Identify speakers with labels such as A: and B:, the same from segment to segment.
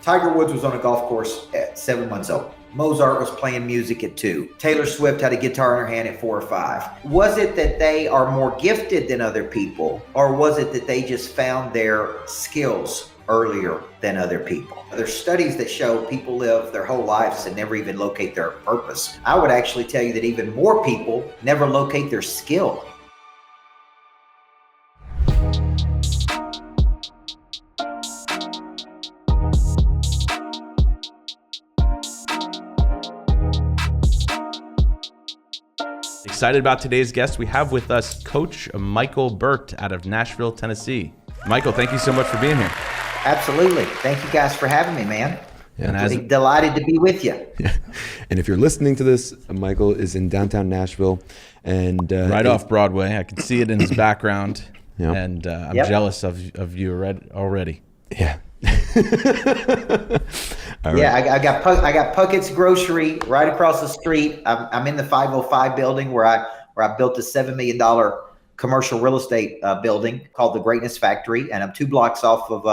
A: Tiger Woods was on a golf course at 7 months old. Mozart was playing music at 2. Taylor Swift had a guitar in her hand at 4 or 5. Was it that they are more gifted than other people, or was it that they just found their skills earlier than other people? There's studies that show people live their whole lives and never even locate their purpose. I would actually tell you that even more people never locate their skill.
B: Excited about today's guest. We have with us Coach Michael Burt out of Nashville, Tennessee. Michael, thank you so much for being here.
A: Absolutely. Thank you guys for having me, man.
C: Yeah,
A: I'm delighted to be with you.
C: Yeah. And if you're listening to this, Michael is in downtown Nashville. And
B: right off Broadway. I can see it in his background.
C: Yeah.
B: And I'm jealous of you already.
C: Yeah.
A: Yeah, I got Puckett's Grocery right across the street. I'm in the 505 building where I built a $7 million commercial real estate building called the Greatness Factory, and I'm 2 blocks off of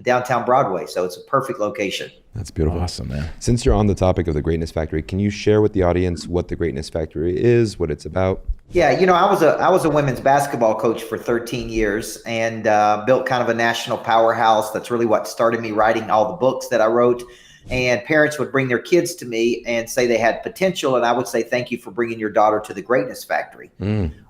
A: downtown Broadway, so it's a perfect location.
C: That's beautiful.
B: Awesome, man.
C: Since you're on the topic of the Greatness Factory, can you share with the audience what the Greatness Factory is, what it's about?
A: Yeah, I was a women's basketball coach for 13 years and built kind of a national powerhouse. That's really what started me writing all the books that I wrote. And parents would bring their kids to me and say they had potential. And I would say, thank you for bringing your daughter to the Greatness Factory,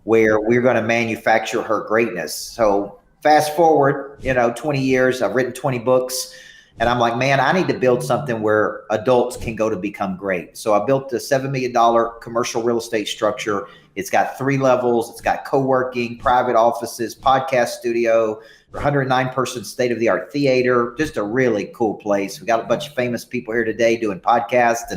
A: where we're going to manufacture her greatness. So fast forward, 20 years, I've written 20 books. And I'm like, man, I need to build something where adults can go to become great. So I built a $7 million commercial real estate structure. It's got 3 levels. It's got co-working, private offices, podcast studio, 109-person state-of-the-art theater. Just a really cool place. We got a bunch of famous people here today doing podcasts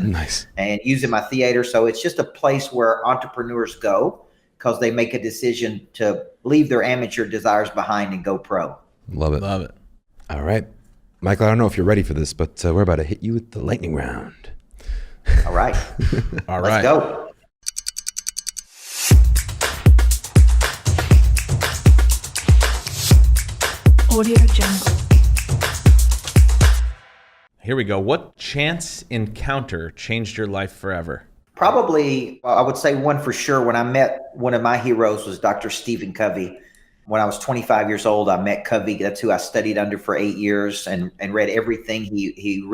A: and using my theater. So it's just a place where entrepreneurs go because they make a decision to leave their amateur desires behind and go pro.
C: Love it.
B: Love it.
C: All right. Michael, I don't know if you're ready for this, but we're about to hit you with the lightning round.
A: All right.
B: All right.
A: Let's go.
D: Audio Jungle.
B: Here we go. What chance encounter changed your life forever?
A: Probably, I would say one for sure. When I met one of my heroes was Dr. Stephen Covey. When I was 25 years old, I met Covey. That's who I studied under for 8 years and read everything he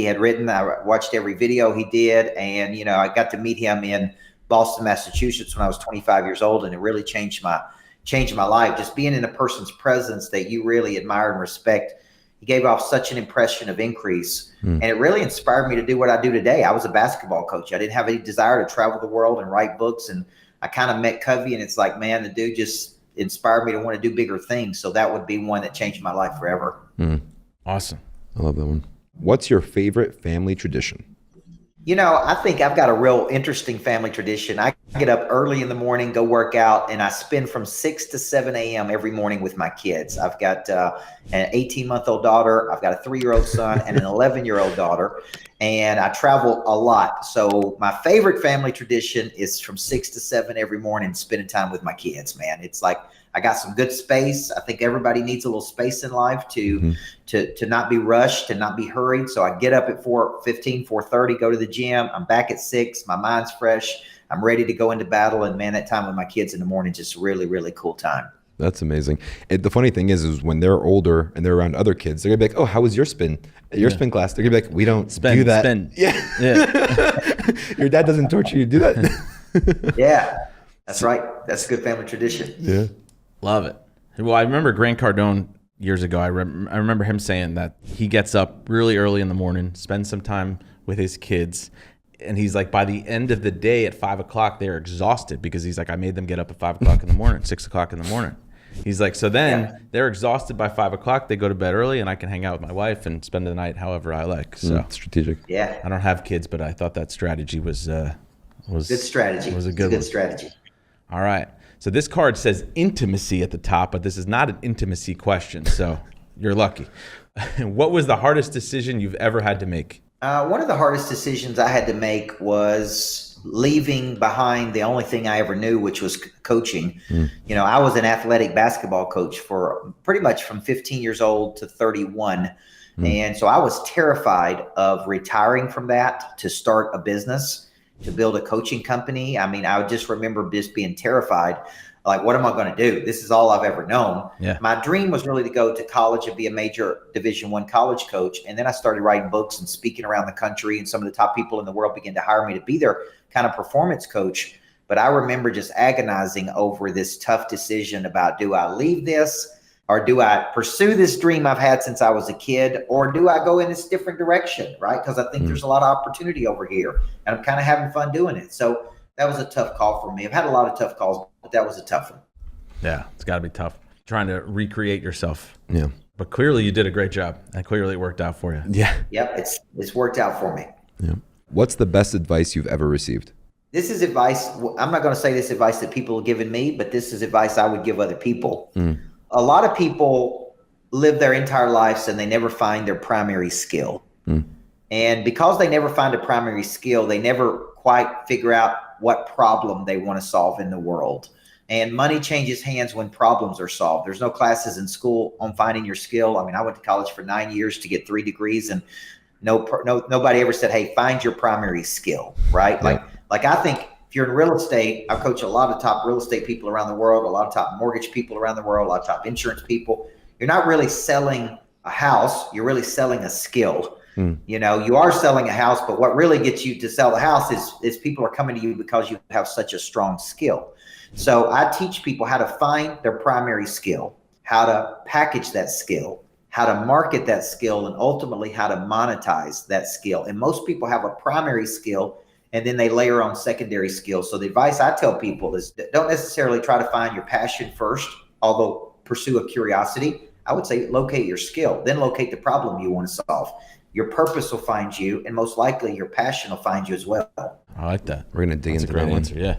A: had written. I watched every video he did. And, I got to meet him in Boston, Massachusetts when I was 25 years old. And it really changed my life. Just being in a person's presence that you really admire and respect. He gave off such an impression of increase. And it really inspired me to do what I do today. I was a basketball coach. I didn't have any desire to travel the world and write books. And I kind of met Covey, and it's like, man, the dude just inspired me to want to do bigger things. So that would be one that changed my life forever.
B: Awesome.
C: I love that one. What's your favorite family tradition?
A: I think I've got a real interesting family tradition. I get up early in the morning, go work out, and I spend from 6 to 7 a.m. every morning with my kids. I've got an 18-month-old daughter. I've got a 3-year-old son and an 11-year-old daughter, and I travel a lot. So my favorite family tradition is from 6 to 7 every morning, spending time with my kids, man. It's like I got some good space. I think everybody needs a little space in life to not be rushed and not be hurried. So I get up at 4:15, 4:30, go to the gym. I'm back at 6. My mind's fresh. I'm ready to go into battle. And man, that time with my kids in the morning is just really, really cool time.
C: That's amazing. The funny thing is when they're older and they're around other kids, they're gonna be like, "Oh, how was your spin? Spin class?" They're gonna be like, "We don't do that." Yeah. Your dad doesn't torture you to do that.
A: Yeah, that's right. That's a good family tradition.
C: Yeah.
B: Love it. Well, I remember Grant Cardone years ago. I remember him saying that he gets up really early in the morning, spends some time with his kids, and he's like, by the end of the day at 5 o'clock, they're exhausted because he's like, I made them get up at 5 o'clock in the morning, 6 o'clock in the morning. He's like, so then they're exhausted by 5 o'clock. They go to bed early, and I can hang out with my wife and spend the night however I like. So
C: strategic.
A: Yeah,
B: I don't have kids, but I thought that strategy was
A: good strategy.
B: Was a
A: good
B: one.
A: Strategy.
B: All right. So this card says intimacy at the top, but this is not an intimacy question, so you're lucky. What was the hardest decision you've ever had to make?
A: One of the hardest decisions I had to make was leaving behind the only thing I ever knew, which was coaching. I was an athletic basketball coach for pretty much from 15 years old to 31. And so I was terrified of retiring from that to start a business, to build a coaching company. I mean, I would just remember just being terrified. Like, what am I going to do? This is all I've ever known.
B: Yeah.
A: My dream was really to go to college and be a major Division I college coach. And then I started writing books and speaking around the country, and some of the top people in the world began to hire me to be their kind of performance coach. But I remember just agonizing over this tough decision about, do I leave this, or do I pursue this dream I've had since I was a kid, or do I go in this different direction, right? Because I think there's a lot of opportunity over here, and I'm kind of having fun doing it. So that was a tough call for me. I've had a lot of tough calls, but that was a tough one.
B: Yeah, it's got to be tough trying to recreate yourself.
C: Yeah.
B: But clearly you did a great job, and clearly it worked out for you.
C: Yeah.
A: Yep, it's worked out for me.
C: Yeah. What's the best advice you've ever received?
A: This is advice. I'm not going to say this advice that people have given me, but this is advice I would give other people. A lot of people live their entire lives and they never find their primary skill. And because they never find a primary skill, they never quite figure out what problem they want to solve in the world. And money changes hands when problems are solved. There's no classes in school on finding your skill. I mean, I went to college for 9 years to get 3 degrees, and nobody ever said, hey, find your primary skill, right? Like I think if you're in real estate, I coach a lot of top real estate people around the world, a lot of top mortgage people around the world, a lot of top insurance people. You're not really selling a house. You're really selling a skill. You know, you are selling a house, but what really gets you to sell the house is people are coming to you because you have such a strong skill. So I teach people how to find their primary skill, how to package that skill, how to market that skill, and ultimately how to monetize that skill. And most people have a primary skill, and then they layer on secondary skills. So the advice I tell people is don't necessarily try to find your passion first, although pursue a curiosity. I would say locate your skill, then locate the problem you want to solve. Your purpose will find you, and most likely your passion will find you as well.
B: I like that.
C: We're going to dig into
B: That's a great
C: that
B: answer, yeah.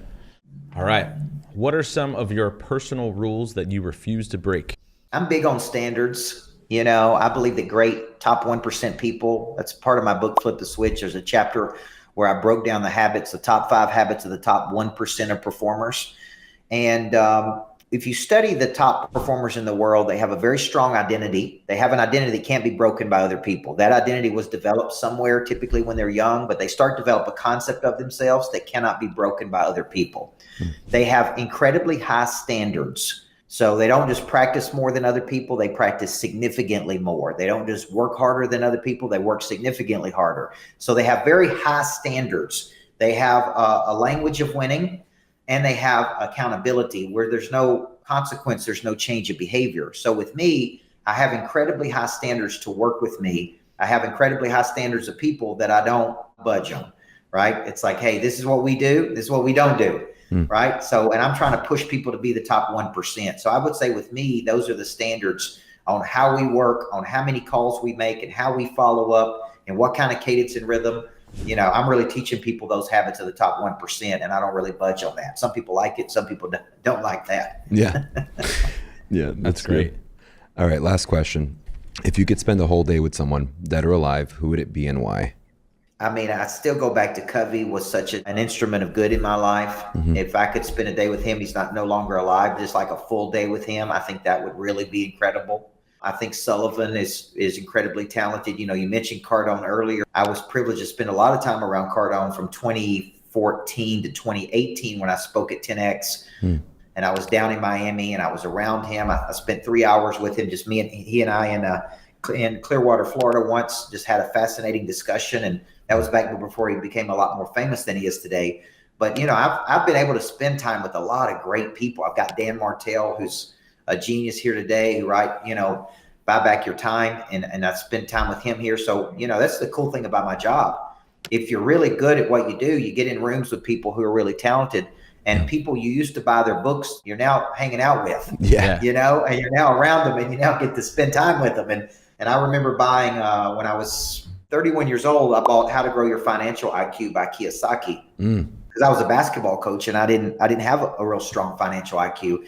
B: All right. What are some of your personal rules that you refuse to break?
A: I'm big on standards. You know, I believe that great top 1% people, that's part of my book, Flip the Switch. There's a chapter where I broke down the habits, the top 5 habits of the top 1% of performers. And if you study the top performers in the world, they have a very strong identity. They have an identity that can't be broken by other people. That identity was developed somewhere, typically when they're young, but they start to develop a concept of themselves that cannot be broken by other people. They have incredibly high standards. So they don't just practice more than other people, they practice significantly more. They don't just work harder than other people, they work significantly harder. So they have very high standards. They have a language of winning, and they have accountability where there's no consequence, there's no change of behavior. So with me, I have incredibly high standards to work with me. I have incredibly high standards of people that I don't budge on, right? It's like, hey, this is what we do, this is what we don't do. Right. So, and I'm trying to push people to be the top 1%. So I would say with me, those are the standards on how we work, on how many calls we make, and how we follow up, and what kind of cadence and rhythm. You know, I'm really teaching people those habits of the top 1%, and I don't really budge on that. Some people like it. Some people don't like that.
C: Yeah. Yeah.
B: That's great.
C: Good. All right. Last question. If you could spend a whole day with someone, dead or alive, who would it be and why?
A: I mean, I still go back to Covey was such an instrument of good in my life. If I could spend a day with him, he's no longer alive, just like a full day with him, I think that would really be incredible. I think Sullivan is incredibly talented. You know, you mentioned Cardone earlier. I was privileged to spend a lot of time around Cardone from 2014 to 2018 when I spoke at 10X. And I was down in Miami and I was around him. I spent 3 hours with him, just he and I in Clearwater, Florida once, just had a fascinating discussion. And that was back before he became a lot more famous than he is today. But, you know, I've been able to spend time with a lot of great people. I've got Dan Martell, who's a genius here today, who buy back your time. And I spent time with him here. So, you know, that's the cool thing about my job. If you're really good at what you do, you get in rooms with people who are really talented, and people you used to buy their books, you're now hanging out with, you know, and you're now around them, and you now get to spend time with them. And I remember buying, when I was 31 years old, I bought How to Grow Your Financial IQ by Kiyosaki, because I was a basketball coach and I didn't have a real strong financial IQ.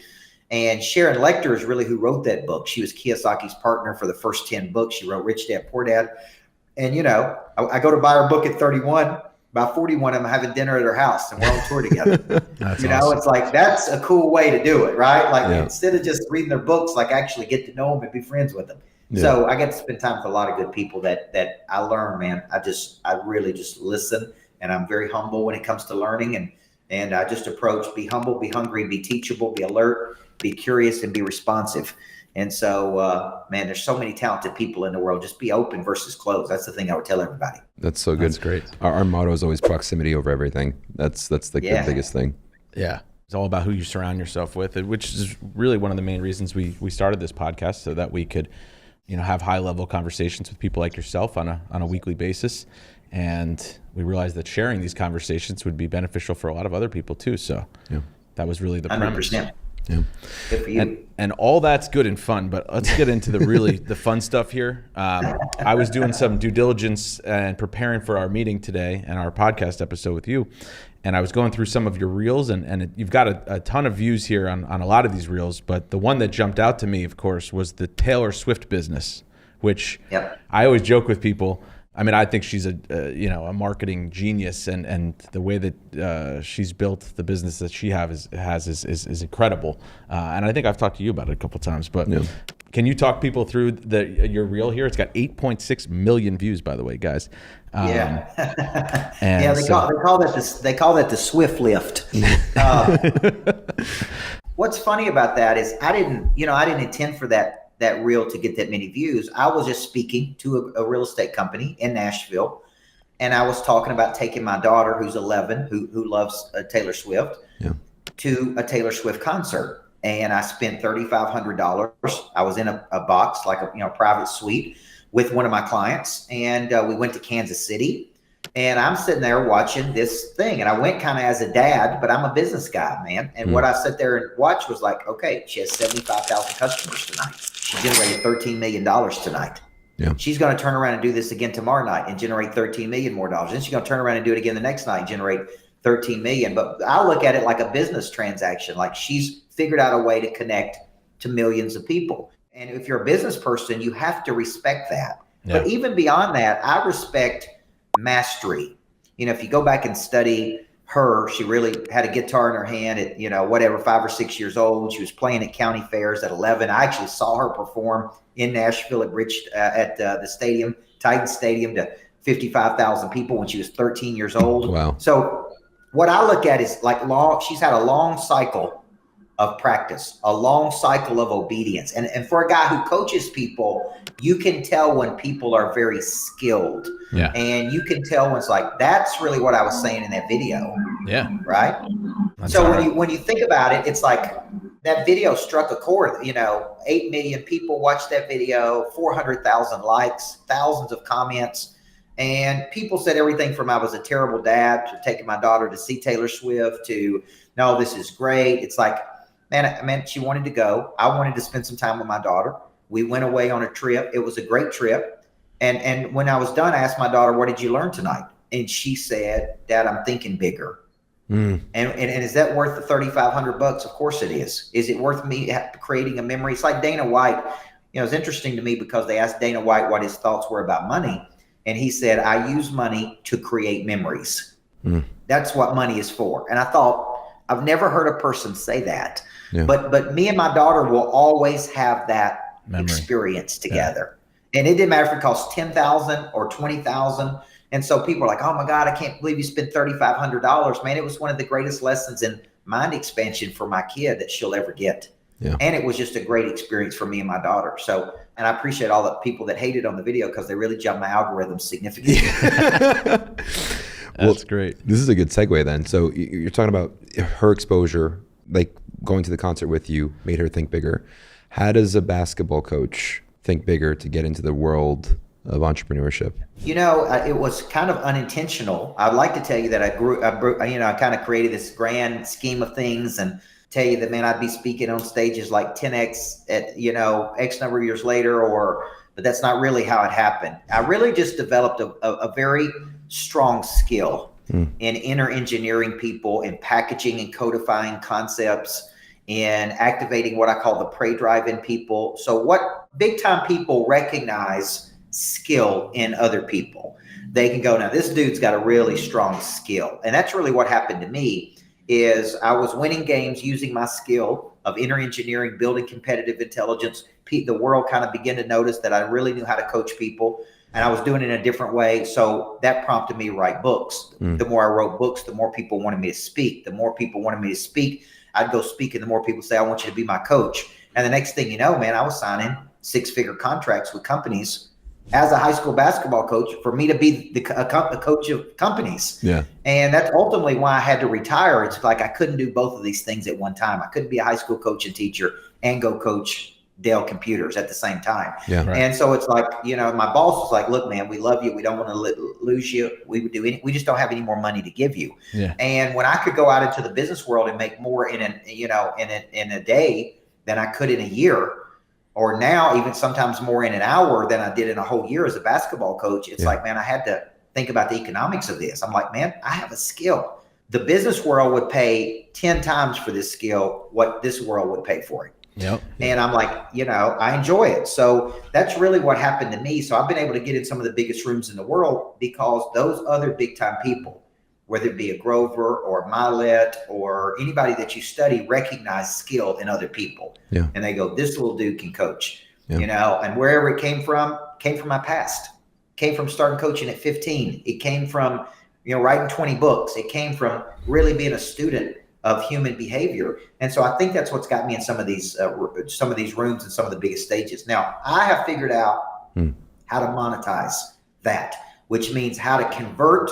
A: And Sharon Lecter is really who wrote that book. She was Kiyosaki's partner for the first 10 books. She wrote Rich Dad, Poor Dad. And, you know, I go to buy her book at 31. By 41, I'm having dinner at her house and we're on tour together. You know, awesome. It's like, that's a cool way to do it, right? Like instead of just reading their books, like actually get to know them and be friends with them. So I get to spend time with a lot of good people that I learn, man. I really just listen, and I'm very humble when it comes to learning, and I just approach, be humble, be hungry, be teachable, be alert, be curious, and be responsive. And so, man, there's so many talented people in the world. Just be open versus closed. That's the thing I would tell everybody.
C: That's so good.
B: That's great.
C: Our motto is always proximity over everything. That's the biggest thing.
B: Yeah. It's all about who you surround yourself with, which is really one of the main reasons we started this podcast, so that we could, have high level conversations with people like yourself on a weekly basis. And we realized that sharing these conversations would be beneficial for a lot of other people too. So that was really the
A: 100%.
B: premise.
C: Yeah.
A: Good for you.
B: And all that's good and fun, but let's get into the fun stuff here. I was doing some due diligence and preparing for our meeting today and our podcast episode with you. And I was going through some of your reels, and you've got a ton of views here on a lot of these reels. But the one that jumped out to me, of course, was the Taylor Swift business, which I always joke with people. I mean, I think she's a marketing genius, and the way that she's built the business that she has is incredible. And I think I've talked to you about it a couple of times. But can you talk people through your reel here? It's got 8.6 million views, by the way, guys.
A: They call that the Swift lift. What's funny about that is I didn't intend for that reel to get that many views. I was just speaking to a real estate company in Nashville, and I was talking about taking my daughter, who's 11, who loves Taylor Swift, to a Taylor Swift concert. And I spent $3,500. I was in a box, like a private suite, with one of my clients, and we went to Kansas City. And I'm sitting there watching this thing, and I went kind of as a dad, but I'm a business guy, man. And what I sat there and watched was like, okay, she has 75,000 customers tonight. She generated $13 million tonight.
C: Yeah.
A: She's going to turn around and do this again tomorrow night and generate $13 million more dollars. Then she's going to turn around and do it again the next night and generate $13 million. But I look at it like a business transaction, like she's figured out a way to connect to millions of people. And if you're a business person, you have to respect that. Yeah. But even beyond that, I respect mastery. If you go back and study her, she really had a guitar in her hand at, 5 or 6 years old. She was playing at county fairs at 11. I actually saw her perform in Nashville at the stadium, Titan Stadium, to 55,000 people when she was 13 years old.
C: Wow.
A: So what I look at is she's had a long cycle of practice, a long cycle of obedience. And for a guy who coaches people, you can tell when people are very skilled.
B: Yeah.
A: And you can tell when it's like, that's really what I was saying in that video.
B: Yeah.
A: Right?
B: That's
A: so
B: right.
A: when you think about it, it's like that video struck a chord. 8 million people watched that video, 400,000 likes, thousands of comments. And people said everything from I was a terrible dad to taking my daughter to see Taylor Swift to, no, this is great. It's like, man, she wanted to go. I wanted to spend some time with my daughter. We went away on a trip. It was a great trip. And when I was done, I asked my daughter, what did you learn tonight? And she said, Dad, I'm thinking bigger. And is that worth the $3,500? Of course it is. Is it worth me creating a memory? It's like Dana White. It's interesting to me because they asked Dana White what his thoughts were about money. And he said, I use money to create memories. That's what money is for. And I thought, I've never heard a person say that. Yeah. But me and my daughter will always have that experience together. Yeah. And it didn't matter if it cost $10,000 or $20,000. And so people are like, oh my God, I can't believe you spent $3,500. Man, it was one of the greatest lessons in mind expansion for my kid that she'll ever get. Yeah. And it was just a great experience for me and my daughter. So, and I appreciate all the people that hated on the video because they really jumped my algorithm significantly.
B: That's great.
C: This is a good segue then. So you're talking about her exposure, like going to the concert with you made her think bigger. How does a basketball coach think bigger to get into the world of entrepreneurship?
A: It was kind of unintentional. I'd like to tell you that I kind of created this grand scheme of things and tell you that, man, I'd be speaking on stages like 10X at, X number of years later, but that's not really how it happened. I really just developed a very strong skill in inner engineering people, in packaging and codifying concepts, in activating what I call the prey drive in people. So what big time people recognize skill in other people. They can go, now this dude's got a really strong skill. And that's really what happened to me is I was winning games using my skill of inner engineering, building competitive intelligence, the world kind of began to notice that I really knew how to coach people, and I was doing it in a different way. So that prompted me to write books. The more I wrote books, the more people wanted me to speak. The more people wanted me to speak, I'd go speak, and the more people say, I want you to be my coach. And the next thing you know, man, I was signing 6-figure contracts with companies as a high school basketball coach for me to be a coach of companies.
C: Yeah.
A: And that's ultimately why I had to retire. It's like I couldn't do both of these things at one time. I couldn't be a high school coach and teacher and go coach Dell Computers at the same time.
C: Yeah.
A: Right. And so it's like, my boss was like, look, man, we love you. We don't want to lose you. We just don't have any more money to give you.
B: Yeah.
A: And when I could go out into the business world and make more in a day than I could in a year, or now even sometimes more in an hour than I did in a whole year as a basketball coach, it's like, man, I had to think about the economics of this. I'm like, man, I have a skill. The business world would pay 10 times for this skill what this world would pay for it.
B: Yep.
A: And I'm like, I enjoy it. So that's really what happened to me. So I've been able to get in some of the biggest rooms in the world because those other big time people, whether it be a Grover or a Milet or anybody that you study, recognize skill in other people.
C: Yeah.
A: And they go, this little dude can coach,
C: Yeah.
A: and wherever it came from my past, came from starting coaching at 15. It came from, writing 20 books. It came from really being a student of human behavior. And so I think that's what's got me in some of these rooms and some of the biggest stages. Now I have figured out how to monetize that, which means how to convert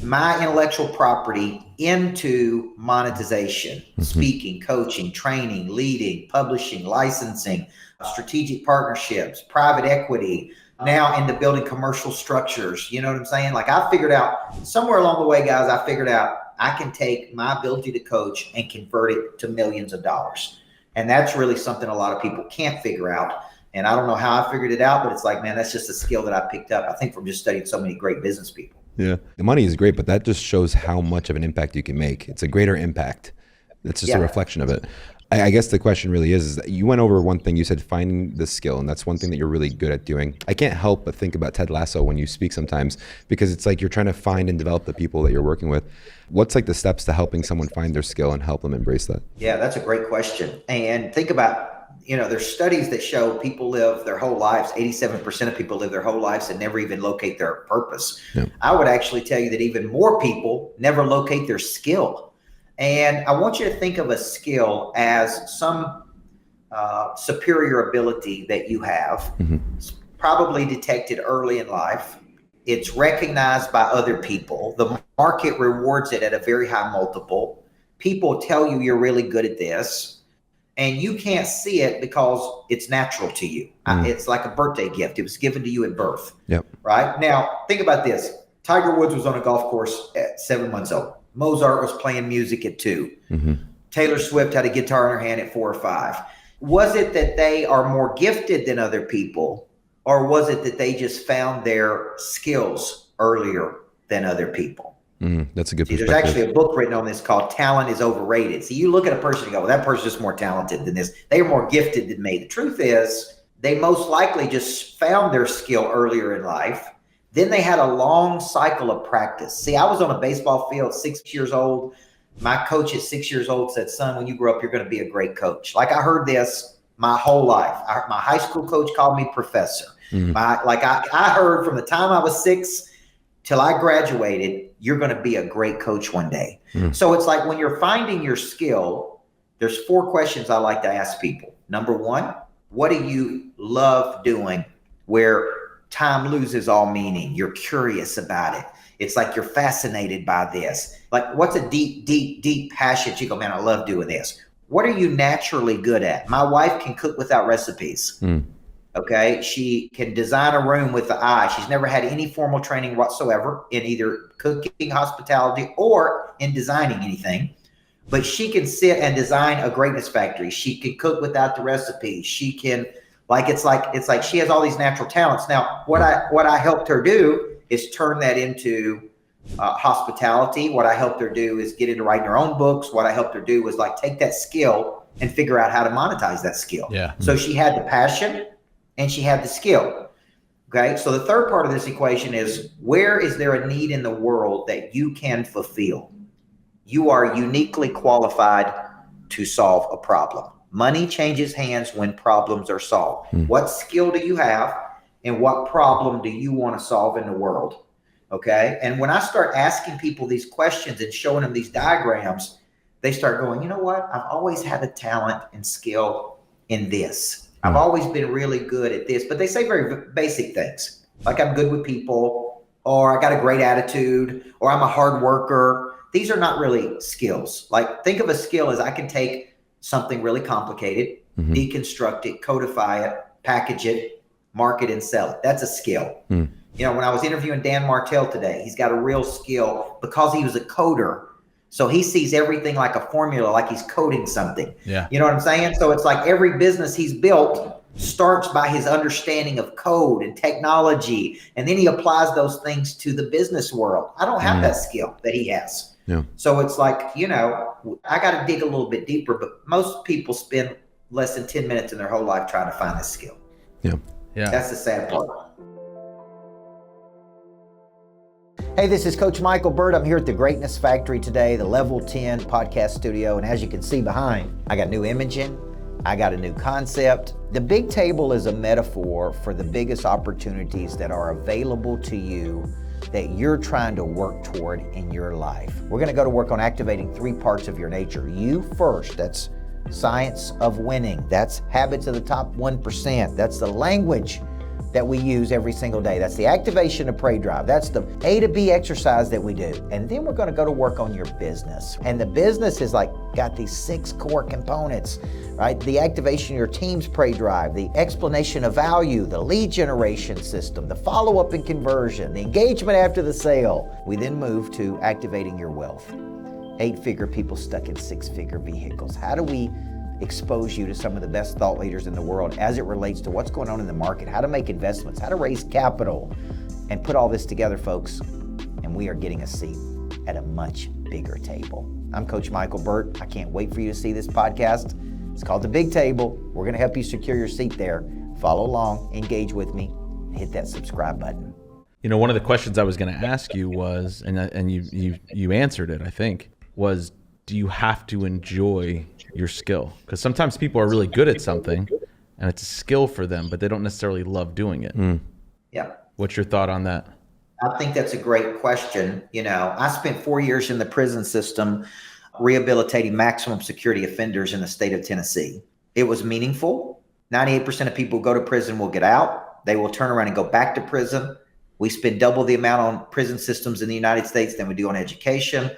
A: my intellectual property into monetization, speaking, coaching, training, leading, publishing, licensing, strategic partnerships, private equity, now into building commercial structures. You know what I'm saying? Like I figured out somewhere along the way, guys, I can take my ability to coach and convert it to millions of dollars. And that's really something a lot of people can't figure out. And I don't know how I figured it out, but it's like, man, that's just a skill that I picked up, I think, from just studying so many great business people.
C: Yeah. The money is great, but that just shows how much of an impact you can make. It's a greater impact. That's just a reflection of it. I guess the question really is that you went over one thing. You said finding the skill, and that's one thing that you're really good at doing. I can't help but think about Ted Lasso when you speak sometimes, because it's like you're trying to find and develop the people that you're working with. What's like the steps to helping someone find their skill and help them embrace that?
A: Yeah, that's a great question. And think about, there's studies that show people live their whole lives. 87% of people live their whole lives and never even locate their purpose. Yeah. I would actually tell you that even more people never locate their skill. And I want you to think of a skill as some superior ability that you have. It's probably detected early in life. It's recognized by other people. The market rewards it at a very high multiple. People tell you you're really good at this, and you can't see it because it's natural to you. It's like a birthday gift. It was given to you at birth.
C: Yep.
A: Right? Now, think about this. Tiger Woods was on a golf course at 7 months old. Mozart was playing music at 2. Taylor Swift had a guitar in her hand at 4 or 5. Was it that they are more gifted than other people, or was it that they just found their skills earlier than other people?
C: That's a good perspective.
A: There's actually a book written on this called Talent is Overrated. See, you look at a person and go, well, that person's just more talented than this. They are more gifted than me. The truth is, they most likely just found their skill earlier in life. Then they had a long cycle of practice. See, I was on a baseball field 6 years old. My coach at 6 years old said, son, when you grow up, you're going to be a great coach. Like I heard this my whole life. My high school coach called me professor. I heard from the time I was 6 till I graduated, you're going to be a great coach one day. So it's like when you're finding your skill, there's 4 questions I like to ask people. Number 1, what do you love doing where time loses all meaning? You're curious about it. It's like you're fascinated by this. Like what's a deep, deep, deep passion? You go, man, I love doing this. What are you naturally good at? My wife can cook without recipes. Okay. She can design a room with the eye. She's never had any formal training whatsoever in either cooking, hospitality, or in designing anything. But she can sit and design a greatness factory. She can cook without the recipe. She can, it's like she has all these natural talents. Now, what I helped her do is turn that into hospitality. What I helped her do is get into writing her own books. What I helped her do was like take that skill and figure out how to monetize that skill.
B: Yeah.
A: So she had the passion and she had the skill. Okay. So the third part of this equation is, where is there a need in the world that you can fulfill? You are uniquely qualified to solve a problem. Money changes hands when problems are solved. What skill do you have and what problem do you want to solve in the world? Okay. And when I start asking people these questions and showing them these diagrams, they start going, you know what? I've always had a talent and skill in this. I've always been really good at this, but they say very basic things like I'm good with people, or I got a great attitude, or I'm a hard worker. These are not really skills. Like, think of a skill as I can take something really complicated, deconstruct it, codify it, package it, market and sell it. That's a skill. You know, when I was interviewing Dan Martell today, he's got a real skill because he was a coder. So he sees everything like a formula, like he's coding something.
B: Yeah.
A: You know what I'm saying? So it's like every business he's built starts by his understanding of code and technology, and then he applies those things to the business world. I don't have that skill that he has.
C: Yeah.
A: So it's like, you know, I got to dig a little bit deeper, but most people spend less than 10 minutes in their whole life trying to find this skill.
C: Yeah.
B: Yeah.
A: That's the sad part. Hey, this is Coach Michael Burt. I'm here at the Greatness Factory today, the Level 10 podcast studio. And as you can see behind, I got new imaging. I got a new concept. The big table is a metaphor for the biggest opportunities that are available to you that you're trying to work toward in your life. We're going to go to work on activating 3 parts of your nature. You first, that's science of winning. That's habits of the top 1%. That's the language that we use every single day. That's the activation of prey drive. That's the A to B exercise that we do. And then we're going to go to work on your business. And the business is like got these 6 core components, right? The activation of your team's prey drive, the explanation of value, the lead generation system, the follow-up and conversion, the engagement after the sale. We then move to activating your wealth. 8-figure people stuck in 6-figure vehicles. How do we expose you to some of the best thought leaders in the world as it relates to what's going on in the market, how to make investments, how to raise capital, and put all this together, folks, and we are getting a seat at a much bigger table. I'm Coach Michael Burt. I can't wait for you to see this podcast. It's called The Big Table. We're going to help you secure your seat there. Follow along, engage with me, and hit that subscribe button.
B: You know, one of the questions I was going to ask you was, and you answered it, I think, was, do you have to enjoy your skill? Because sometimes people are really good at something and it's a skill for them, but they don't necessarily love doing it.
A: Yeah.
B: What's your thought on that?
A: I think that's a great question. You know, I spent 4 years in the prison system rehabilitating maximum security offenders in the state of Tennessee. It was meaningful. 98% of people who go to prison will get out. They will turn around and go back to prison. We spend double the amount on prison systems in the United States than we do on education.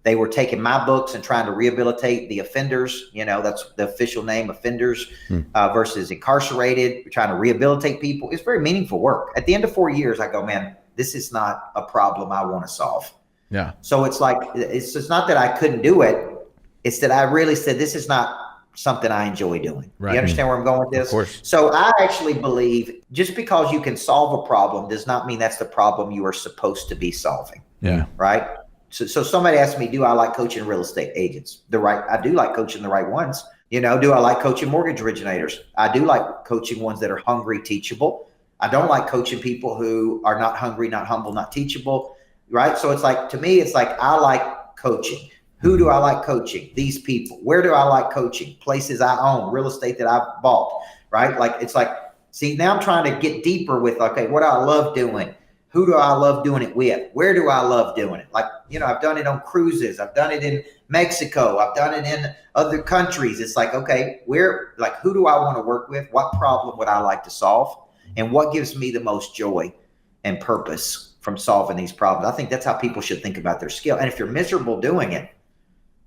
A: They were taking my books and trying to rehabilitate the offenders. You know, that's the official name, offenders versus incarcerated. We're trying to rehabilitate people. It's very meaningful work. At the end of 4 years, I go, man, this is not a problem I want to solve.
B: Yeah.
A: So it's like, it's not that I couldn't do it. It's that I really said, this is not something I enjoy doing.
B: Right.
A: You understand where I'm going with this?
B: Of course.
A: So I actually believe just because you can solve a problem does not mean that's the problem you are supposed to be solving.
B: Yeah.
A: Right. So somebody asked me, do I like coaching real estate agents? I do like coaching the right ones. You know, do I like coaching mortgage originators? I do like coaching ones that are hungry, teachable. I don't like coaching people who are not hungry, not humble, not teachable. Right. So it's like, to me, it's like, I like coaching. Who do I like coaching? These people. Where do I like coaching? Places I own, real estate that I've bought. Right. Like, it's like, see, now I'm trying to get deeper with, okay, what do I love doing? Who do I love doing it with? Where do I love doing it? Like, you know, I've done it on cruises. I've done it in Mexico. I've done it in other countries. It's like, okay, who do I want to work with? What problem would I like to solve? And what gives me the most joy and purpose from solving these problems? I think that's how people should think about their skill. And if you're miserable doing it,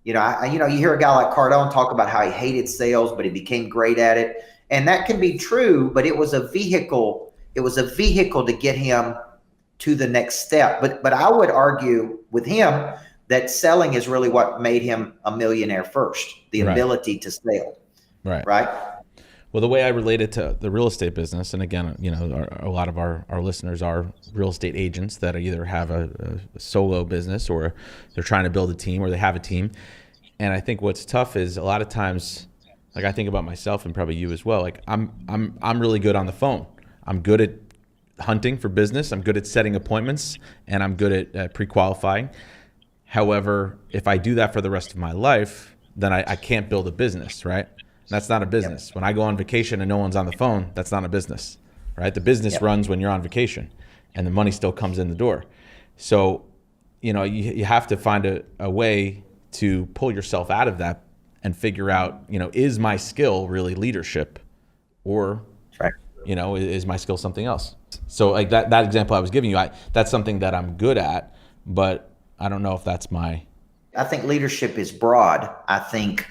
A: you know, you hear a guy like Cardone talk about how he hated sales, but he became great at it. And that can be true, but it was a vehicle. It was a vehicle to get him to the next step. But I would argue with him that selling is really what made him a millionaire first, the ability to sell. Right.
B: Well, the way I relate it to the real estate business, and again, you know, a lot of our listeners are real estate agents that either have a solo business or they're trying to build a team or they have a team. And I think what's tough is a lot of times, like I think about myself and probably you as well, like I'm really good on the phone. I'm good at hunting for business. I'm good at setting appointments, and I'm good at pre-qualifying. However, if I do that for the rest of my life, then I can't build a business, right? That's not a business. When I go on vacation and no one's on the phone, that's not a business, right? The business runs when you're on vacation and the money still comes in the door. So, you have to find a way to pull yourself out of that and figure out, is my skill really leadership, or, is my skill something else? So like that example I was giving you, that's something that I'm good at, but I don't know if that's
A: I think leadership is broad. I think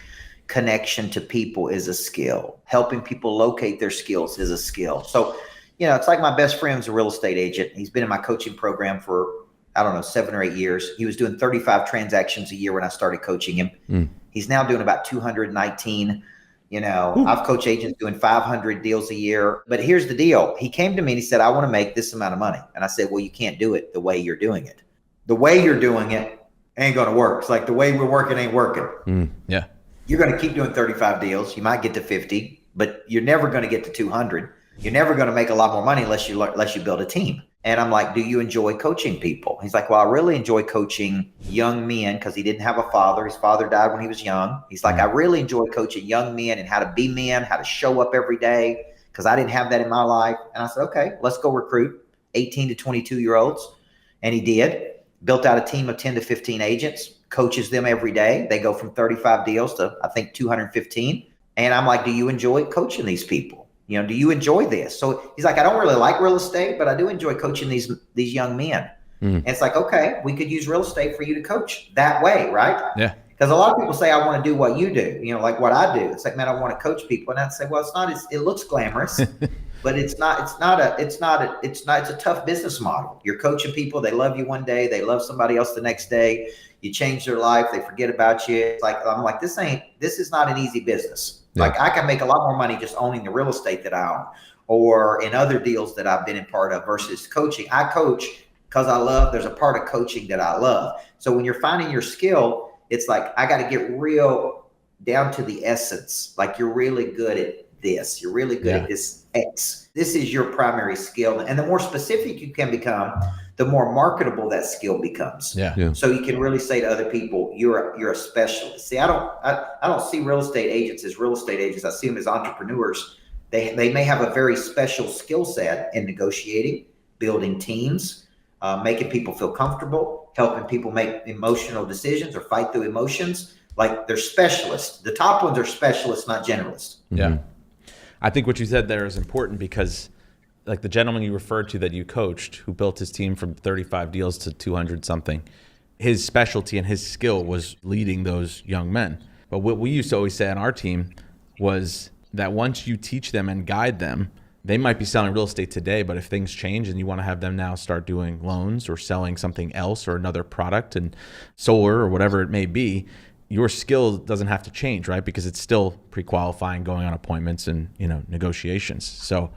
A: connection to people is a skill. Helping people locate their skills is a skill. So, it's like my best friend's a real estate agent. He's been in my coaching program for, 7 or 8 years. He was doing 35 transactions a year when I started coaching him. He's now doing about 219. I've coached agents doing 500 deals a year. But here's the deal. He came to me and he said, I want to make this amount of money. And I said, well, you can't do it the way you're doing it. The way you're doing it ain't going to work. It's like the way we're working ain't working.
B: Yeah.
A: You're going to keep doing 35 deals. You might get to 50, but you're never going to get to 200. You're never going to make a lot more money unless you build a team. And I'm like, do you enjoy coaching people? He's like, well, I really enjoy coaching young men, because he didn't have a father. His father died when he was young. He's like, I really enjoy coaching young men and how to be men, how to show up every day, because I didn't have that in my life. And I said, okay, let's go recruit 18 to 22-year-olds. And he did. Built out a team of 10 to 15 agents, coaches them every day. They go from 35 deals to, I think, 215. And I'm like, do you enjoy coaching these people? Do you enjoy this? So he's like, I don't really like real estate, but I do enjoy coaching these young men. And it's like, okay, we could use real estate for you to coach that way, right?
B: Yeah.
A: Because a lot of people say, I want to do what you do, like what I do. It's like, man, I want to coach people. And I'd say, well, it looks glamorous, but it's a tough business model. You're coaching people. They love you one day. They love somebody else the next day. You change their life. They forget about you. It's like, I'm like, this is not an easy business. Yeah. Like I can make a lot more money just owning the real estate that I own, or in other deals that I've been in part of, versus coaching. I coach because there's a part of coaching that I love. So when you're finding your skill, it's like, I got to get real down to the essence. Like, you're really good at this. You're really good at this X. This is your primary skill. And the more specific you can become, the more marketable that skill becomes.
C: Yeah.
A: So you can really say to other people, you're a specialist. See, I don't see real estate agents as real estate agents. I see them as entrepreneurs. They may have a very special skill set in negotiating, building teams, making people feel comfortable, helping people make emotional decisions or fight through emotions. Like, they're specialists. The top ones are specialists, not generalists.
B: Yeah. I think what you said there is important, because like the gentleman you referred to that you coached, who built his team from 35 deals to 200 something, his specialty and his skill was leading those young men. But what we used to always say on our team was that once you teach them and guide them, they might be selling real estate today, but if things change and you want to have them now start doing loans or selling something else or another product and solar or whatever it may be, your skill doesn't have to change, right? Because it's still pre-qualifying, going on appointments and, negotiations. So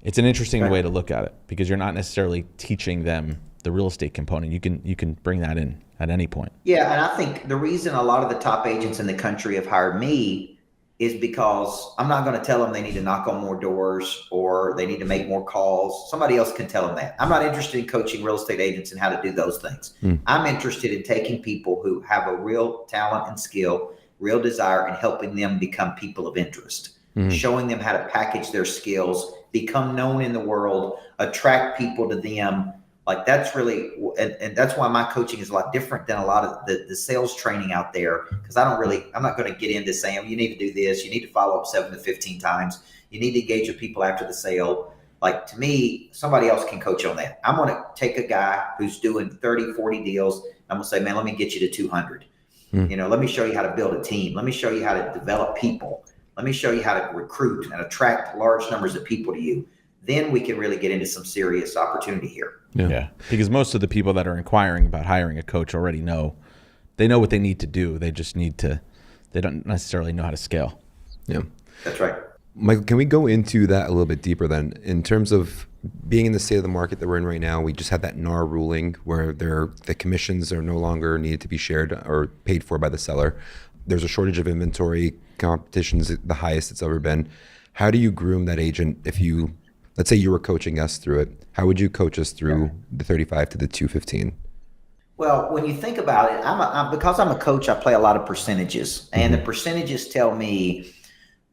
B: it's an interesting way to look at it, because you're not necessarily teaching them the real estate component. You can bring that in at any point.
A: Yeah, and I think the reason a lot of the top agents in the country have hired me is because I'm not going to tell them they need to knock on more doors or they need to make more calls. Somebody else can tell them that. I'm not interested in coaching real estate agents and how to do those things. I'm interested in taking people who have a real talent and skill, real desire, and helping them become people of interest, showing them how to package their skills, become known in the world, attract people to them. Like, that's really, and that's why my coaching is a lot different than a lot of the sales training out there. Because I'm not going to get into saying, you need to do this, you need to follow up 7 to 15 times, you need to engage with people after the sale. Like, to me, somebody else can coach on that. I'm going to take a guy who's doing 30, 40 deals. I'm going to say, man, let me get you to 200. Let me show you how to build a team. Let me show you how to develop people. Let me show you how to recruit and attract large numbers of people to you. Then we can really get into some serious opportunity here.
B: Yeah. Because most of the people that are inquiring about hiring a coach already know what they need to do. They just they don't necessarily know how to scale.
C: Yeah.
A: That's right.
C: Michael, can we go into that a little bit deeper then? In terms of being in the state of the market that we're in right now, we just had that NAR ruling where the commissions are no longer needed to be shared or paid for by the seller. There's a shortage of inventory. Competition's the highest it's ever been. How do you groom that agent? Let's say you were coaching us through it. How would you coach us through the 35 to the 215?
A: Well, when you think about it, because I'm a coach, I play a lot of percentages, and the percentages tell me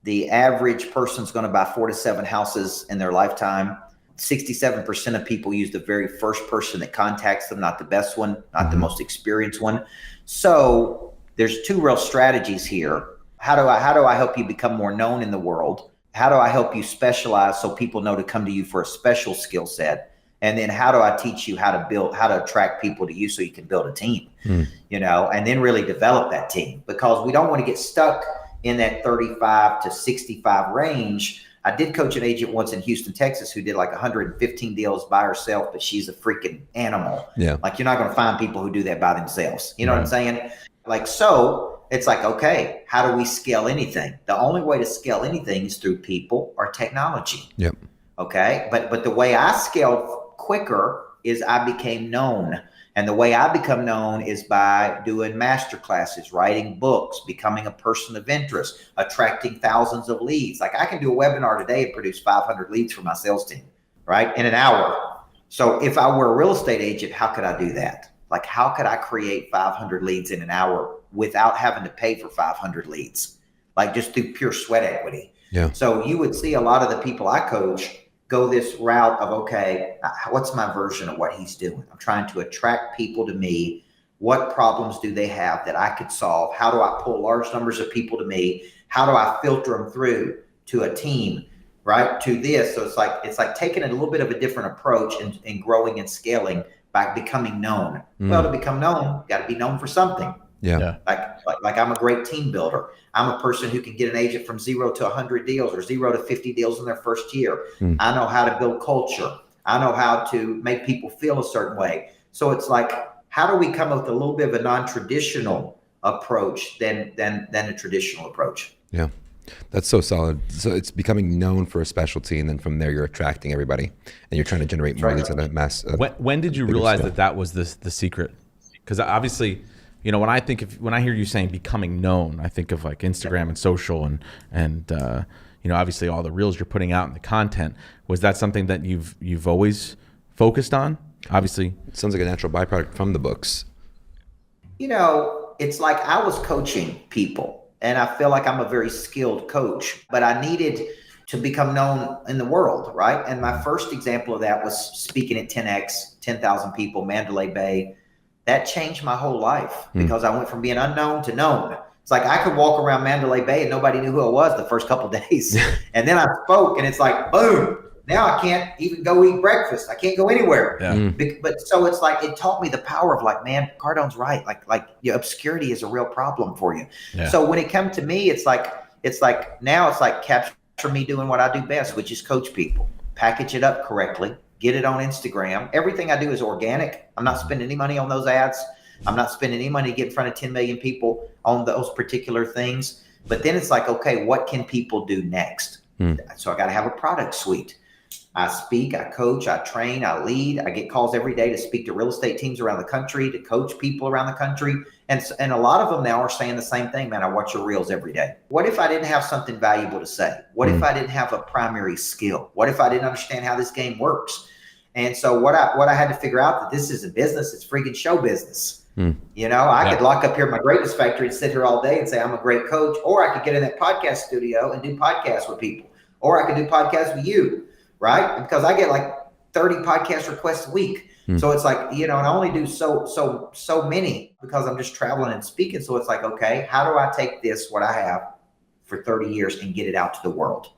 A: The average person's going to buy 4 to 7 houses in their lifetime. 67% of people use the very first person that contacts them, not the best one, not the most experienced one. So there's 2 real strategies here. How do I help you become more known in the world? How do I help you specialize so people know to come to you for a special skill set? And then how do I teach you how to attract people to you so you can build a team, and then really develop that team, because we don't want to get stuck in that 35 to 65 range. I did coach an agent once in Houston, Texas, who did like 115 deals by herself, but she's a freaking animal.
C: Yeah.
A: Like, you're not going to find people who do that by themselves. You know what I'm saying? Like, so it's like, okay, how do we scale anything? The only way to scale anything is through people or technology.
C: Yep.
A: Okay. But the way I scaled quicker is I became known. And the way I become known is by doing master classes, writing books, becoming a person of interest, attracting thousands of leads. Like, I can do a webinar today and produce 500 leads for my sales team, right, in an hour. So if I were a real estate agent, how could I do that? Like, how could I create 500 leads in an hour without having to pay for 500 leads? Like, just through pure sweat equity.
C: Yeah.
A: So you would see a lot of the people I coach go this route of, okay, what's my version of what he's doing? I'm trying to attract people to me. What problems do they have that I could solve? How do I pull large numbers of people to me? How do I filter them through to a team, right? To this. So it's like taking a little bit of a different approach in growing and scaling by becoming known. Well, to become known, you got to be known for something.
C: Yeah.
A: Like I'm a great team builder. I'm a person who can get an agent from 0 to 100 deals or 0 to 50 deals in their first year. I know how to build culture. I know how to make people feel a certain way. So it's like, how do we come up with a little bit of a non-traditional approach than a traditional approach?
C: Yeah. That's so solid. So it's becoming known for a specialty, and then from there you're attracting everybody, and you're trying to generate more leads at a mass.
B: When did you realize that was the secret? Because obviously, when I hear you saying becoming known, I think of like Instagram and social and obviously all the reels you're putting out and the content. Was that something that you've always focused on? Obviously,
C: it sounds like a natural byproduct from the books.
A: It's like I was coaching people. And I feel like I'm a very skilled coach, but I needed to become known in the world, right? And my first example of that was speaking at 10X, 10,000 people, Mandalay Bay. That changed my whole life because I went from being unknown to known. It's like I could walk around Mandalay Bay and nobody knew who I was the first couple of days. And then I spoke and it's like, boom, now I can't even go eat breakfast. I can't go anywhere. Yeah. But so it's like, it taught me the power of like, man, Cardone's right. Like your obscurity is a real problem for you. Yeah. So when it comes to me, it's like now it's like capture me doing what I do best, which is coach people, package it up correctly, get it on Instagram. Everything I do is organic. I'm not spending any money on those ads. I'm not spending any money to get in front of 10 million people on those particular things. But then it's like, okay, what can people do next? So I got to have a product suite. I speak, I coach, I train, I lead. I get calls every day to speak to real estate teams around the country, to coach people around the country. And a lot of them now are saying the same thing, man, I watch your reels every day. What if I didn't have something valuable to say? What if I didn't have a primary skill? What if I didn't understand how this game works? And so what I had to figure out that this is a business, it's freaking show business. I could lock up here at my greatness factory and sit here all day and say I'm a great coach, or I could get in that podcast studio and do podcasts with people, or I could do podcasts with you. Right? Because I get like 30 podcast requests a week. So it's like, and I only do so many because I'm just traveling and speaking. So it's like, okay, how do I take this, what I have for 30 years and get it out to the world?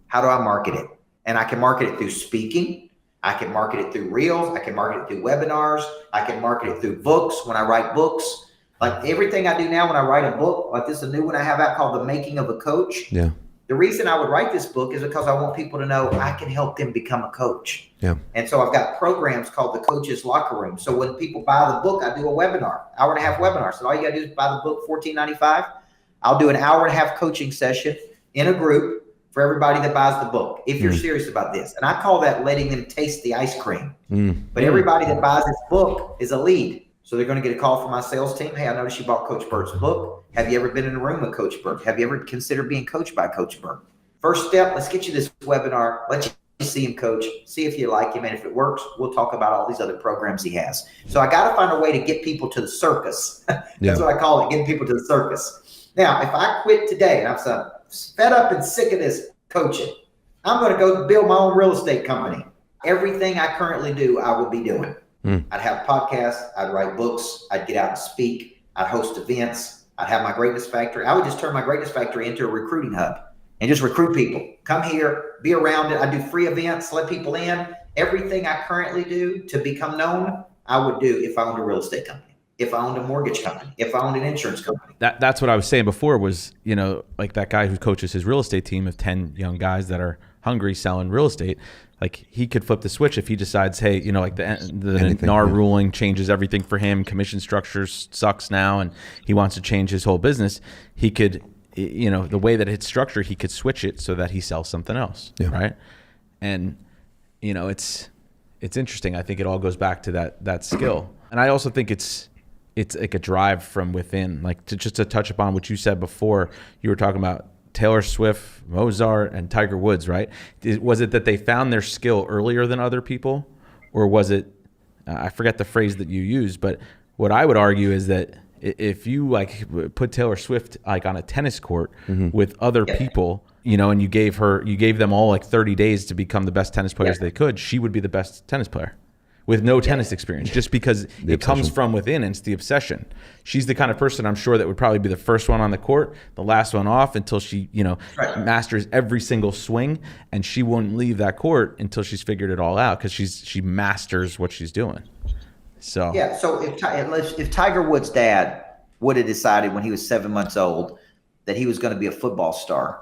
A: How do I market it? And I can market it through speaking. I can market it through reels. I can market it through webinars. I can market it through books when I write books. Like everything I do now when I write a book, like this is a new one I have out called The Making of a Coach. Yeah. The reason I would write this book is because I want people to know I can help them become a coach. Yeah. And so I've got programs called the Coach's Locker Room. So when people buy the book, I do a webinar, hour and a half webinar. So all you got to do is buy the book, $14.95. I'll do an hour and a half coaching session in a group for everybody that buys the book, if you're serious about this. And I call that letting them taste the ice cream. But everybody that buys this book is a lead. So they're going to get a call from my sales team. Hey, I noticed you bought Coach Burt's book. Have you ever been in a room with Coach Burt? Have you ever considered being coached by Coach Burt? First step, let's get you this webinar. Let you see him coach. See if you like him. And if it works, we'll talk about all these other programs he has. So I got to find a way to get people to the circus. That's what I call it, getting people to the circus. Now, if I quit today, and I'm saying fed up and sick of this coaching. I'm going to go build my own real estate company. Everything I currently do, I would be doing. I'd have podcasts. I'd write books. I'd get out and speak. I'd host events. I'd have my Greatness Factory. I would just turn my Greatness Factory into a recruiting hub and just recruit people. Come here, be around it. I do free events, let people in. Everything I currently do to become known, I would do if I owned a real estate company, if I owned a mortgage company, if I owned an insurance company.
B: That's what I was saying before was, like that guy who coaches his real estate team of 10 young guys that are hungry selling real estate. Like he could flip the switch if he decides, hey, like the NAR ruling changes everything for him. Commission structure sucks now, and he wants to change his whole business. He could, the way that it's structured, he could switch it so that he sells something else, right? And it's interesting. I think it all goes back to that skill, and I also think it's like a drive from within. Like to touch upon what you said before, you were talking about Taylor Swift, Mozart, and Tiger Woods, right? Was it that they found their skill earlier than other people? Or was it, I forget the phrase that you used, but what I would argue is that if you like put Taylor Swift like on a tennis court with other people, and you gave them all like 30 days to become the best tennis players they could, she would be the best tennis player with no tennis experience, just because it comes from within and it's the obsession. She's the kind of person I'm sure that would probably be the first one on the court, the last one off until she, masters every single swing, and she won't leave that court until she's figured it all out because she masters what she's doing. So
A: so if Tiger Woods' dad would have decided when he was 7 months old that he was going to be a football star,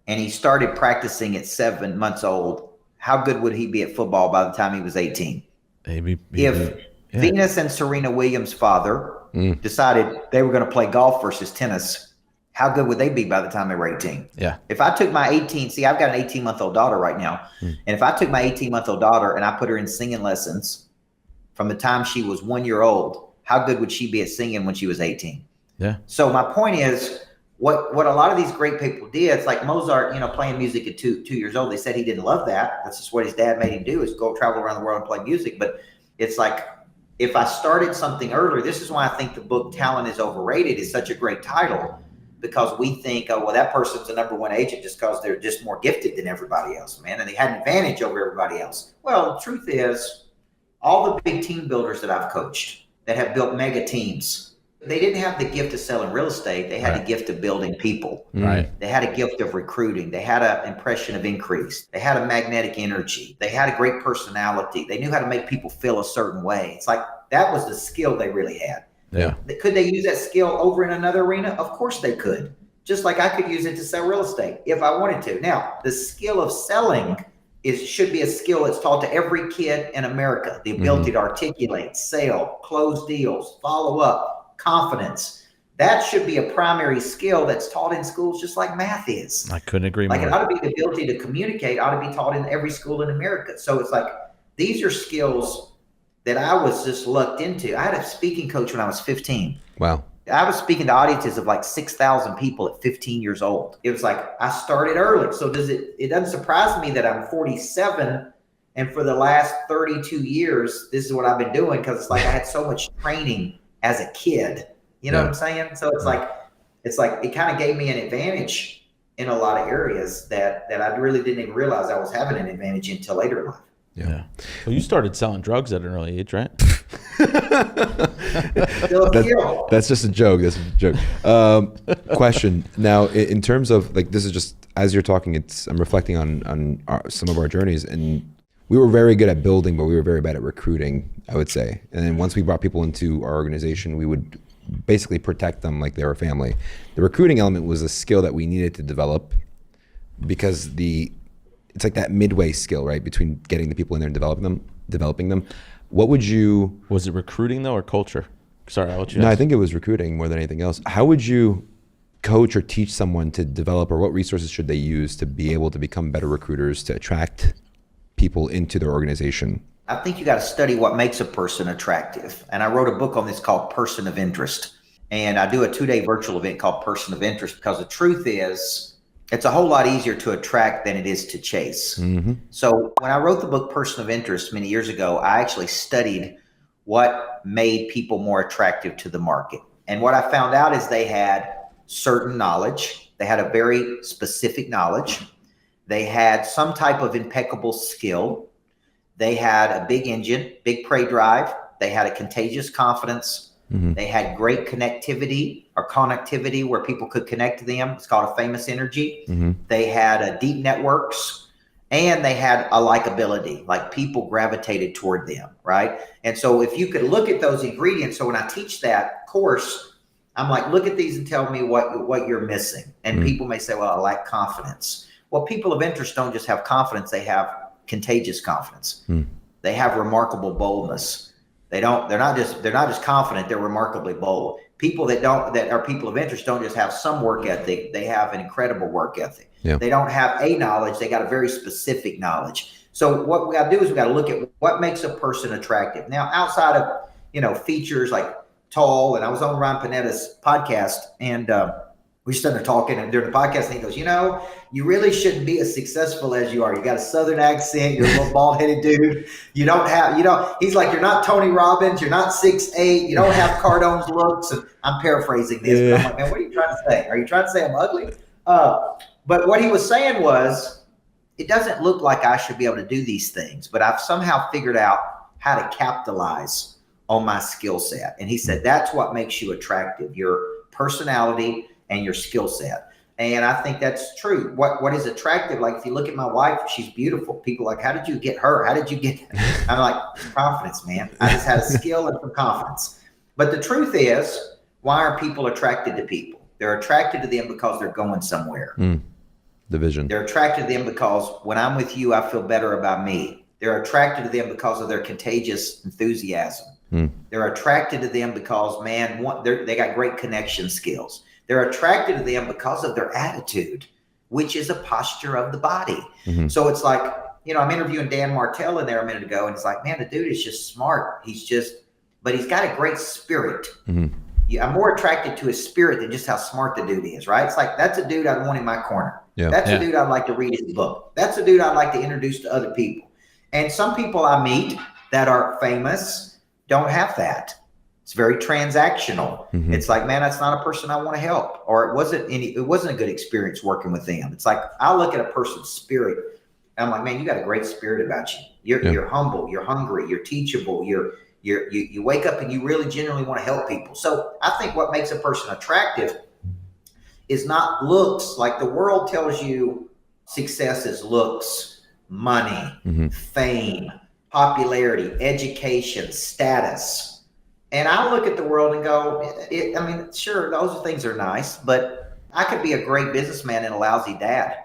A: and he started practicing at 7 months old, how good would he be at football by the time he was 18?
B: Maybe
A: if Venus and Serena Williams' father decided they were going to play golf versus tennis, how good would they be by the time they were 18?
B: Yeah.
A: If I took my I've got an 18-month-old daughter right now, and if I took my 18-month-old daughter and I put her in singing lessons from the time she was 1 year old, how good would she be at singing when she was 18?
B: Yeah.
A: So my point is, what a lot of these great people did, it's like Mozart, playing music at 2 years old. They said he didn't love that. That's just what his dad made him do, is go travel around the world and play music. But it's like, if I started something earlier, this is why I think the book Talent is Overrated is such a great title, because we think, oh, well, that person's the number one agent just because they're just more gifted than everybody else, man, and they had an advantage over everybody else. Well, the truth is, all the big team builders that I've coached that have built mega teams, they didn't have the gift of selling real estate. They had the gift of building people.
B: Right.
A: They had a gift of recruiting. They had an impression of increase. They had a magnetic energy. They had a great personality. They knew how to make people feel a certain way. It's like that was the skill they really had.
B: Yeah.
A: Could they use that skill over in another arena? Of course they could. Just like I could use it to sell real estate if I wanted to. Now, the skill of selling should be a skill that's taught to every kid in America. The ability to articulate, sell, close deals, follow up, confidence. That should be a primary skill that's taught in schools, just like math is.
B: I couldn't agree more.
A: Like it ought to be the ability to communicate, ought to be taught in every school in America. So it's like, these are skills that I was just lucked into. I had a speaking coach when I was 15.
C: Wow.
A: I was speaking to audiences of like 6,000 people at 15 years old. It was like, I started early. So it doesn't surprise me that I'm 47 and for the last 32 years, this is what I've been doing, because it's like I had so much training as a kid. You know what I'm saying? So it's like it kind of gave me an advantage in a lot of areas that I really didn't even realize I was having an advantage until later in life.
B: Yeah. Well, you started selling drugs at an early age, right?
C: That's just a joke. That's a joke. Question. Now, in terms of like, this is just as you're talking, I'm reflecting on some of our journeys, and we were very good at building, but we were very bad at recruiting, I would say. And then once we brought people into our organization, we would basically protect them like they were family. The recruiting element was a skill that we needed to develop, because it's like that midway skill, right, between getting the people in there and developing them. What would you...
B: Was it recruiting though, or culture? Sorry, I'll let you
C: No,
B: ask.
C: I think it was recruiting more than anything else. How would you coach or teach someone to develop, or what resources should they use to be able to become better recruiters, to attract people into their organization?
A: I think you got to study what makes a person attractive. And I wrote a book on this called Person of Interest. And I do a 2-day virtual event called Person of Interest, because the truth is, it's a whole lot easier to attract than it is to chase. So when I wrote the book Person of Interest many years ago, I actually studied what made people more attractive to the market. And what I found out is they had certain knowledge, They had a very specific knowledge. They had some type of impeccable skill. They had a big engine, big prey drive. They had a contagious confidence. They had great connectivity or connectivity where people could connect to them. It's called a famous energy. They had deep networks, and they had a likability, like people gravitated toward them, right? And so if you could look at those ingredients, so when I teach that course, I'm like, look at these and tell me what you're missing. And people may say, well, I lack confidence. Well, people of interest don't just have confidence, they have contagious confidence. They have remarkable boldness. They're not just confident, they're remarkably bold. People that are people of interest don't just have some work ethic, they have an incredible work ethic. Yeah. They don't have a knowledge, they got a very specific knowledge. So what we got to do is we got to look at what makes a person attractive. Now, outside of, features like tall, and I was on Ron Panetta's podcast, and we started talking, and during the podcast, and he goes, you really shouldn't be as successful as you are. You got a Southern accent. You're a little bald-headed dude. He's like, you're not Tony Robbins. You're not 6'8". You don't have Cardone's looks. And I'm paraphrasing this, but I'm like, man, what are you trying to say? Are you trying to say I'm ugly? But what he was saying was, it doesn't look like I should be able to do these things, but I've somehow figured out how to capitalize on my skill set. And he said, that's what makes you attractive, your personality and your skill set. And I think that's true. What is attractive? Like, if you look at my wife, she's beautiful. People are like, how did you get her? How did you get that? I'm like, confidence, man. I just had a skill and some confidence. But the truth is, why are people attracted to people? They're attracted to them because they're going somewhere.
C: The vision.
A: They're attracted to them because when I'm with you, I feel better about me. They're attracted to them because of their contagious enthusiasm. They're attracted to them because, man, they got great connection skills. They're attracted to them because of their attitude, which is a posture of the body. So it's like, I'm interviewing Dan Martell in there a minute ago, and it's like, man, the dude is just smart. But he's got a great spirit. I'm more attracted to his spirit than just how smart the dude is, right? It's like, that's a dude I'd want in my corner. That's a dude I'd like to read his book. That's a dude I'd like to introduce to other people. And some people I meet that are famous don't have that. It's very transactional. It's like, man, that's not a person I want to help, or it wasn't a good experience working with them. It's like, I look at a person's spirit, and I'm like, man, you got a great spirit about you. You're humble, you're hungry, you're teachable, you wake up and you really genuinely want to help people. So I think what makes a person attractive is not looks. Like, the world tells you success is looks, money, fame, popularity, education, status. And I look at the world and go, sure, those things are nice, but I could be a great businessman and a lousy dad.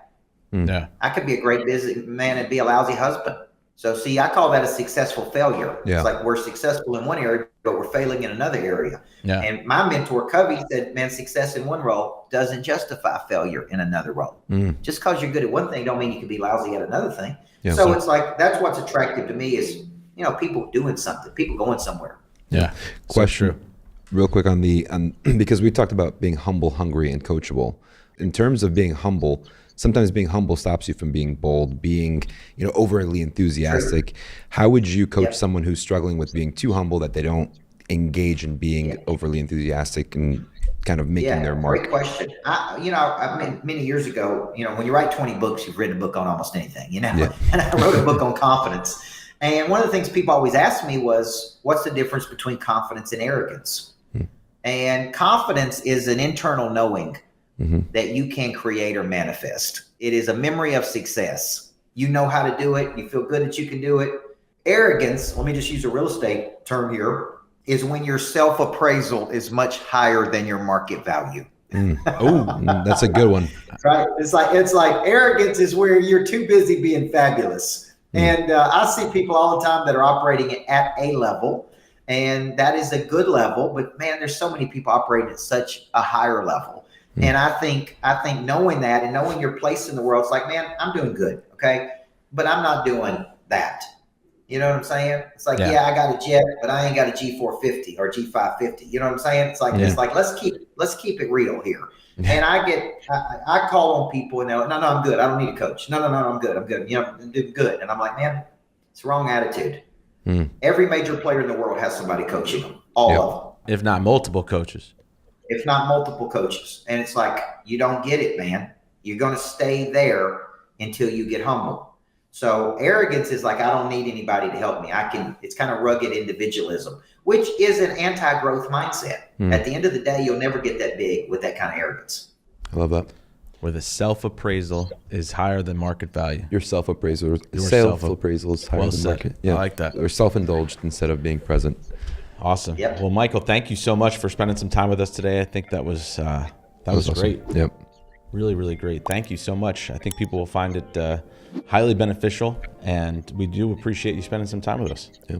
A: I could be a great businessman and be a lousy husband. So see, I call that a successful failure. It's like, we're successful in one area, but we're failing in another area. And my mentor, Covey, said, man, success in one role doesn't justify failure in another role. Just because you're good at one thing don't mean you can be lousy at another thing. So it's like, that's what's attractive to me is, people doing something, people going somewhere.
C: Question real quick on because we talked about being humble, hungry, and coachable. In terms of being humble, sometimes being humble stops you from being bold, being, overly enthusiastic. How would you coach someone who's struggling with being too humble, that they don't engage in being overly enthusiastic and kind of making their mark?
A: Great question. Many years ago, when you write 20 books, you've written a book on almost anything, and I wrote a book on confidence. And one of the things people always asked me was, what's the difference between confidence and arrogance? And confidence is an internal knowing that you can create or manifest. It is a memory of success. You know how to do it. You feel good that you can do it. Arrogance, let me just use a real estate term here, is when your self-appraisal is much higher than your market value.
C: That's a good one.
A: Right? It's like arrogance is where you're too busy being fabulous. And I see people all the time that are operating at a level, and that is a good level. But man, there's so many people operating at such a higher level. And I think knowing that and knowing your place in the world, it's like, man, I'm doing good, okay, but I'm not doing that. You know what I'm saying? It's like, I got a jet, but I ain't got a G450 or G550. You know what I'm saying? It's like let's keep it real here. And I call on people and they're like, no, I'm good. I don't need a coach. No, I'm good. I'm good. I'm doing good. And I'm like, man, it's the wrong attitude. Every major player in the world has somebody coaching them. All of them.
B: If not multiple coaches.
A: if not multiple coaches. And it's like, you don't get it, man. You're going to stay there until you get humble. So arrogance is like, I don't need anybody to help me. It's kind of rugged individualism, which is an anti-growth mindset. At the end of the day, you'll never get that big with that kind of arrogance.
C: I love that.
B: Where the self-appraisal is higher than market value.
C: Your self-appraisal is higher
B: Well
C: than
B: said.
C: market. Yeah.
B: I like that.
C: Or self-indulged instead of being present.
B: Awesome.
A: Yep.
B: Well, Michael, thank you so much for spending some time with us today. I think that was
C: Awesome.
B: great.
C: Yep.
B: Really, really great. Thank you so much. I think people will find it highly beneficial, and we do appreciate you spending some time with us.
C: Yeah.